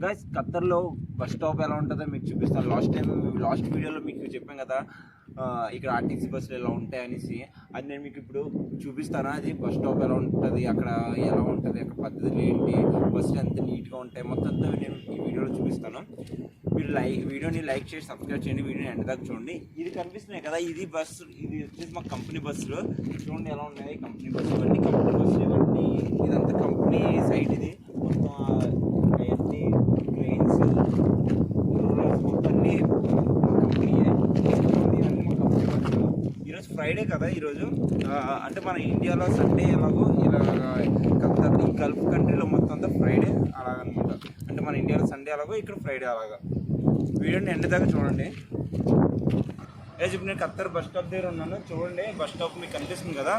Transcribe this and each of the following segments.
Guys ఖత్తర్లో bus stop ఎలా ఉంటుందో మీకు చూపిస్తాను. లాస్ట్ వీడియోలో మీకు చెప్పాను కదా ఇక్కడ ఆర్టీసీ బస్సులు ఎలా ఉంటాయి అనేసి. అది నేను మీకు ఇప్పుడు చూపిస్తాను. అది బస్ స్టాప్ ఎలా ఉంటుంది, అక్కడ ఎలా ఉంటుంది, అక్కడ పద్ధతులు ఏంటి, బస్సులు ఎంత నీట్గా ఉంటాయి, మొత్తం అంతా నేను ఈ వీడియోలో చూపిస్తాను. మీరు వీడియోని లైక్ చేసి సబ్స్క్రైబ్ చేయండి, వీడియోని ఎండ్ దాకా చూడండి. ఇది కనిపిస్తున్నాయి కదా, ఇది బస్సు, ఇది వచ్చేసి మా కంపెనీ బస్సులు. చూడండి ఎలా ఉన్నాయి కంపెనీ బస్సులు. ఇవన్నీ ఇదంతా కంపెనీ సైట్. ఇది మొత్తం అవన్నీ ట్రైన్స్ మొత్తం కంపెనీ. ఈరోజు ఫ్రైడే కదా, ఈరోజు అంటే మన ఇండియాలో సండే ఎలాగో ఇలా ఖత్తర్ ఈ గల్ఫ్ కంట్రీలో మొత్తం అంతా ఫ్రైడే అలాగనమాట. అంటే మన ఇండియాలో సండే అలాగో ఇక్కడ ఫ్రైడే అలాగా. వీడియోని ఎండ్ దాకా చూడండి. ఇప్పుడు నేను ఖత్తర్ బస్ స్టాప్ దగ్గర ఉన్నాను. చూడండి బస్ స్టాప్ మీకు కనిపిస్తుంది కదా,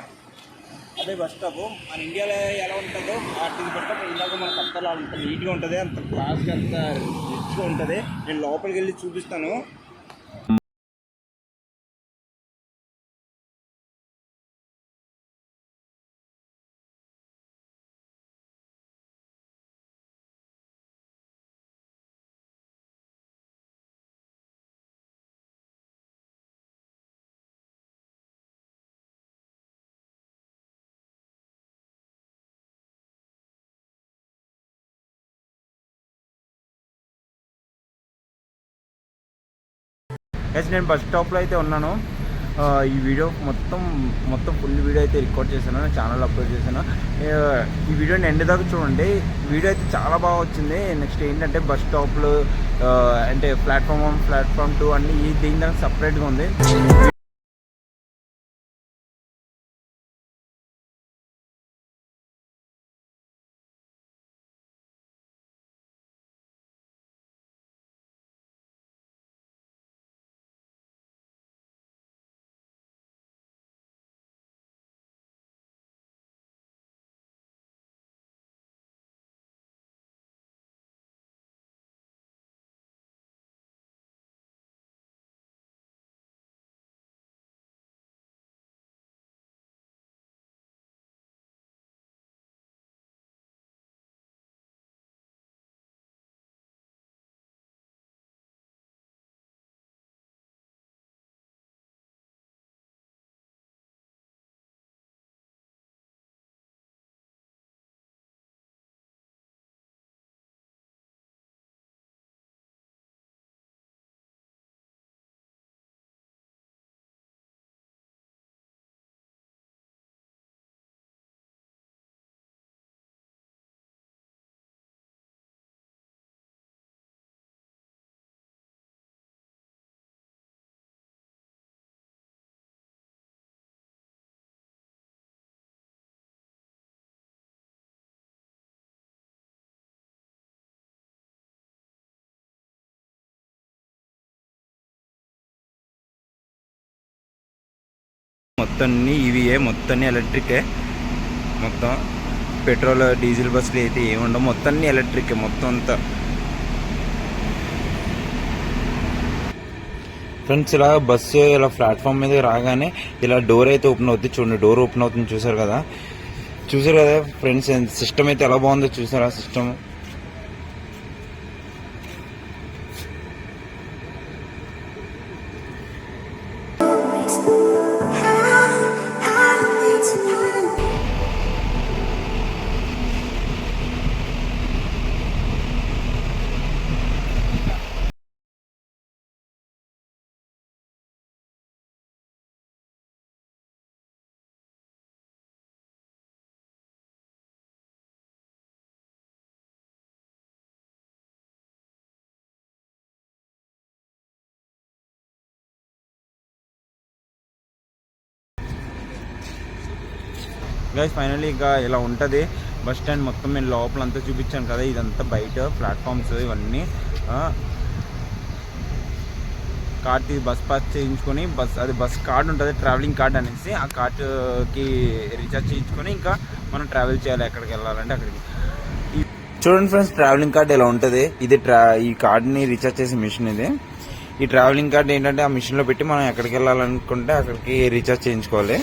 అదే బస్ స్టాప్. మన ఇండియాలో ఎలా ఉంటుందో ఆర్టీసీ బస్ స్టాప్ ఇలాగ మన ఖత్తర్లో అంత నీట్గా ఉంటుంది, అంత క్లాస్గా, అంత రిచ్గా ఉంటుంది. నేను లోపలికి వెళ్ళి చూపిస్తాను. నేను బస్ స్టాప్లో అయితే ఉన్నాను. ఈ వీడియో మొత్తం ఫుల్ వీడియో అయితే రికార్డ్ చేశాను, ఛానల్ అప్లోడ్ చేశాను. ఈ వీడియోని ఎండ్ దాకా చూడండి. వీడియో అయితే చాలా బాగా వచ్చింది. నెక్స్ట్ ఏంటంటే బస్ స్టాప్లు అంటే ప్లాట్ఫామ్ 1, ప్లాట్ఫామ్ 2 అన్నీ దీని దానికి సపరేట్గా ఉంది. మొత్తం ఇవియే, మొత్తం ఎలక్ట్రికే. మొత్తం పెట్రోల్ డీజిల్ బస్సులు అయితే ఏముండవు, మొత్తం ఎలక్ట్రికే మొత్తం అంతా. ఫ్రెండ్స్ ఇలా బస్సు ఇలా ప్లాట్ఫామ్ మీద రాగానే ఇలా డోర్ అయితే ఓపెన్ అవుతుంది. చూడండి డోర్ ఓపెన్ అవుతుంది, చూసారు కదా ఫ్రెండ్స్. సిస్టమ్ అయితే ఎలా బాగుందో చూసారా సిస్టమ్. గైస్ ఫైనల్లీ ఇంకా ఇలా ఉంటుంది బస్ స్టాండ్ మొత్తం. నేను లోపలంతా చూపించాను కదా, ఇదంతా బయట ప్లాట్ఫామ్స్ ఇవన్నీ. కార్డ్ బస్ పాస్ చేయించుకొని అది బస్ కార్డ్ ఉంటుంది, ట్రావెలింగ్ కార్డ్ అనేసి. ఆ కార్డుకి రీఛార్జ్ చేయించుకొని ఇంకా మనం ట్రావెల్ చేయాలి ఎక్కడికి వెళ్ళాలంటే అక్కడికి. చూడండి ఫ్రెండ్స్ ట్రావెలింగ్ కార్డ్ ఇలా ఉంటుంది. ఇది ఈ కార్డ్ని రీఛార్జ్ చేసే మిషన్. ఇది ఈ ట్రావెలింగ్ కార్డ్ ఏంటంటే ఆ మిషన్లో పెట్టి మనం ఎక్కడికి వెళ్ళాలనుకుంటే అక్కడికి రీఛార్జ్ చేయించుకోవాలి.